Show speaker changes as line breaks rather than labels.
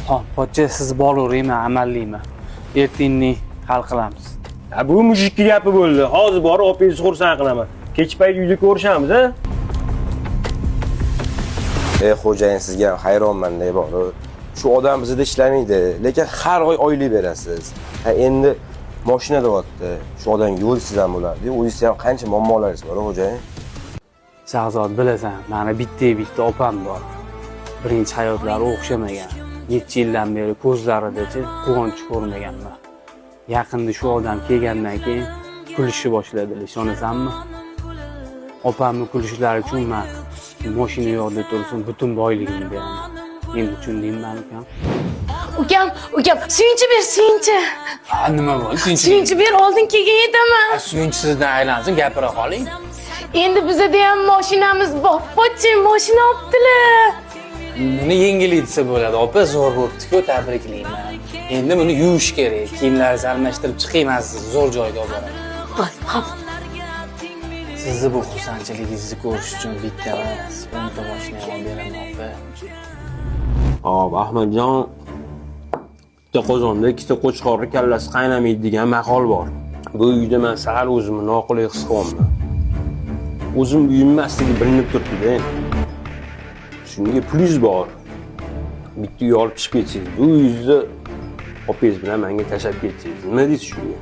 Xo'p, pochcha siz boraveringmi, amalliymi? Ertaga hal qilamiz.
Ha, bu mushukki gapi bo'ldi. Hozir borib opingizni xursand qilaman. Kech payt uyda ko'rishamiz, ha?
Xo'jayin, sizga ham hayronman-da bor. Shu odam bizda ishlamaydi, lekin har oy oylik berasiz. Ha, endi mashina deyapti. Shu odam yo'lsiz ham bo'ladi. O'zingiz ham qancha muammolaringiz bor, xo'jayin?
Shahzod, bilasan, meni bitta opam bor. Birinchi hayotlari o'xshamagan. 7 yildan beri ko'zlaridachi quvonch ko'rmaganman. Yaqinda shu odam kelgandan keyin kulishni boshladilar, ishonasanmi? Opamni kulishlari uchun men mashina yo'lda tursin, butun boyligimni beraman. Endi tushundingmi ukam?
Ukam, suyunchi ber, suyunchi.
Ha, nima bo'ldi?
Suyunchi ber, oldin kelgan edaman.
Suyunchi sizdan aylansin, gapira qoling.
Endi bizda ham mashinamiz bor. Pochcha mashina olibdilar.
Buni yengilitsa bo'ladi, opa, zo'r bo'libdi-ku, tabriklayman. Endi buni yuvish kerak. Kiyimlaringizni almashtirib chiqaysiz, zo'r joyga olib boraman.
Hop.
Sizni bu xursandchiligingizni ko'rish uchun bitta emas, 10 ta mashina olib beraman, opa.
Hop, Ahmadjon, bitta qozonda ikkita qo'chqorni kallasi qaynamaydi degan maqol bor. Bu uyda men sal o'zimni noqulay his qilyapman. O'zim uyim emasligi bilinib turibdi-da. Shunga pulingiz bor. Bitta uy olib chiqib ketsangiz, bu uyingizni opingiz bilan menga tashlab ketsangiz, nima deysiz shunga?